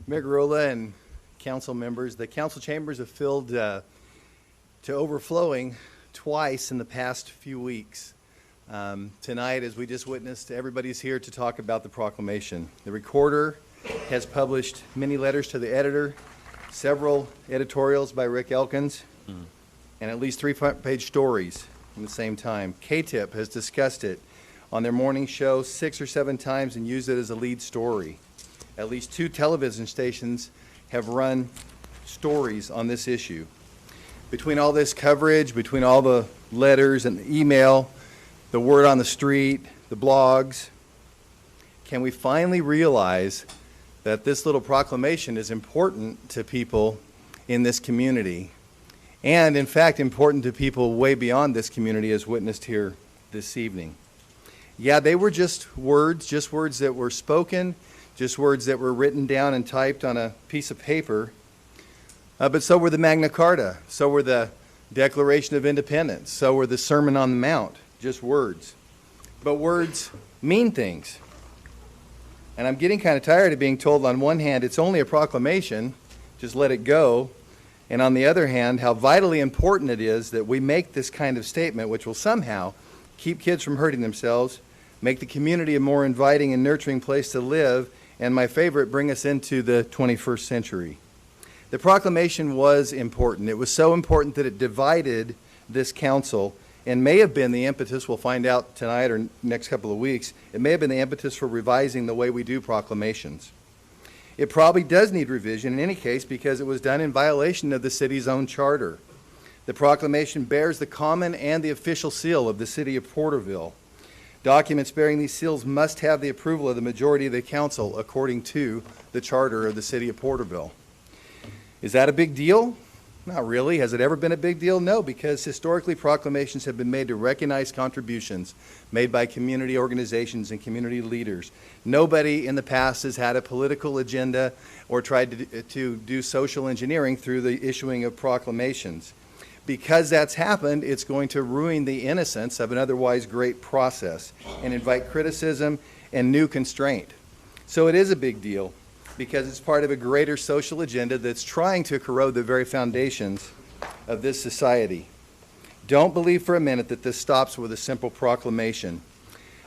Mayor Garola and council members, the council chambers have filled to overflowing twice in the past few weeks. Tonight, as we just witnessed, everybody's here to talk about the proclamation. The recorder has published many letters to the editor, several editorials by Rick Elkins, and at least 3 front-page stories in the same time. K-Tip has discussed it on their morning show 6 or 7 times and used it as a lead story. At least 2 television stations have run stories on this issue. Between all this coverage, between all the letters and the email, the word on the street, the blogs, can we finally realize that this little proclamation is important to people in this community, and in fact important to people way beyond this community, as witnessed here this evening? Yeah, they were just words that were spoken, just words that were written down and typed on a piece of paper, but so were the Magna Carta, so were the Declaration of Independence, so were the Sermon on the Mount, just words. But words mean things. And I'm getting kind of tired of being told on one hand it's only a proclamation, just let it go, and on the other hand how vitally important it is that we make this kind of statement which will somehow keep kids from hurting themselves, make the community a more inviting and nurturing place to live, and my favorite, bring us into the 21st century. The proclamation was important. It was so important that it divided this council and may have been the impetus, we'll find out tonight or next couple of weeks, it may have been the impetus for revising the way we do proclamations. It probably does need revision in any case because it was done in violation of the city's own charter. The proclamation bears the common and the official seal of the city of Porterville. Documents bearing these seals must have the approval of the majority of the council according to the charter of the city of Porterville. Is that a big deal? Not really. Has it ever been a big deal? No, because historically proclamations have been made to recognize contributions made by community organizations and community leaders. Nobody in the past has had a political agenda or tried to do social engineering through the issuing of proclamations. Because that's happened, it's going to ruin the innocence of an otherwise great process and invite criticism and new constraint. So it is a big deal because it's part of a greater social agenda that's trying to corrode the very foundations of this society. Don't believe for a minute that this stops with a simple proclamation.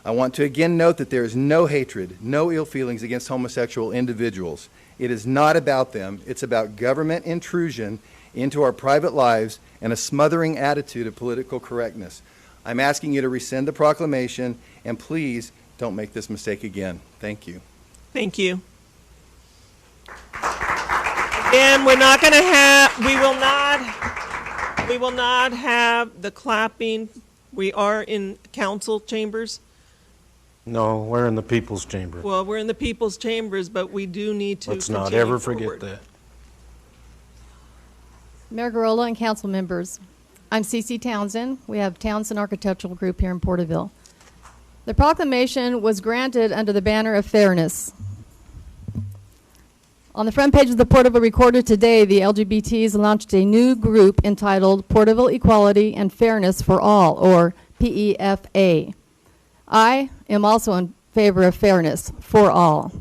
I want to again note that there is no hatred, no ill feelings against homosexual individuals. It is not about them. It's about government intrusion into our private lives and a smothering attitude of political correctness. I'm asking you to rescind the proclamation, and please don't make this mistake again. Thank you. Thank you. Again, we will not have the clapping. We are in council chambers. No, we're in the people's chamber. Well, we're in the people's chambers, but we do need to Let's not continue ever forward. forget that. Mayor Garola and council members, I'm Cece Townsend. We have Townsend Architectural Group here in Porterville. The proclamation was granted under the banner of fairness. On the front page of the Porterville Recorder today, the LGBTs launched a new group entitled Porterville Equality and Fairness for All, or PEFA. I am also in favor of fairness for all.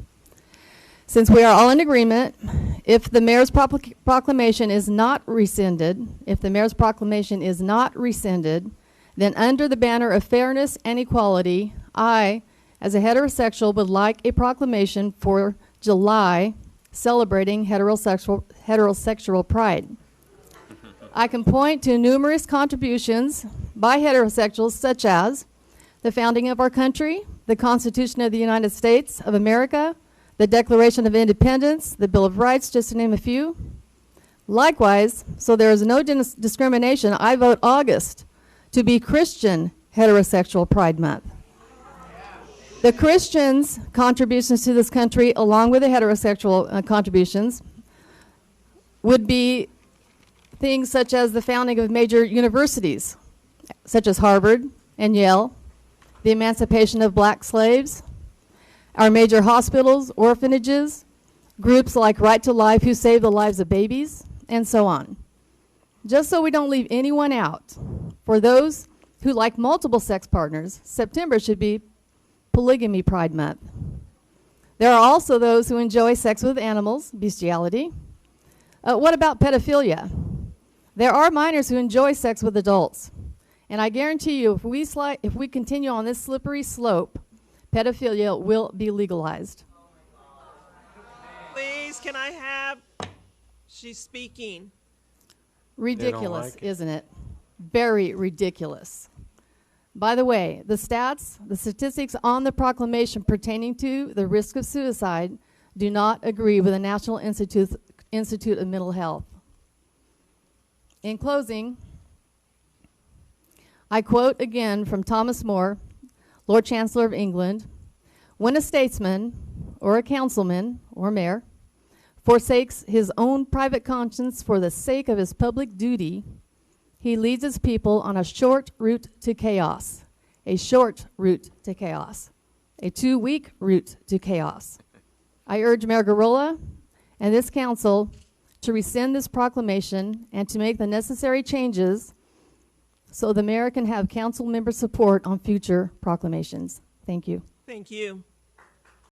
Since we are all in agreement, if the mayor's proclamation is not rescinded, then under the banner of fairness and equality, I, as a heterosexual, would like a proclamation for July celebrating heterosexual pride. I can point to numerous contributions by heterosexuals, such as the founding of our country, the Constitution of the United States of America, the Declaration of Independence, the Bill of Rights, just to name a few. Likewise, so there is no discrimination, I vote August to be Christian Heterosexual Pride Month. The Christians' contributions to this country, along with the heterosexual contributions, would be things such as the founding of major universities, such as Harvard and Yale, the emancipation of black slaves, our major hospitals, orphanages, groups like Right to Life who save the lives of babies, and so on. Just so we don't leave anyone out, for those who like multiple sex partners, September should be Polygamy Pride Month. There are also those who enjoy sex with animals, bestiality. What about pedophilia? There are minors who enjoy sex with adults. And I guarantee you, if we continue on this slippery slope, pedophilia will be legalized. Please, can I have, she's speaking. Ridiculous, like it. isn't it? Very ridiculous. By the way, the statistics on the proclamation pertaining to the risk of suicide do not agree with the National Institute of Mental Health. In closing, I quote again from Thomas More, Lord Chancellor of England, "When a statesman or a councilman or mayor forsakes his own private conscience for the sake of his public duty, he leads his people on a short route to chaos, a short route to chaos, a 2-week route to chaos. I urge Mayor Garola and this council to rescind this proclamation and to make the necessary changes so the mayor can have council member support on future proclamations." Thank you. Thank you.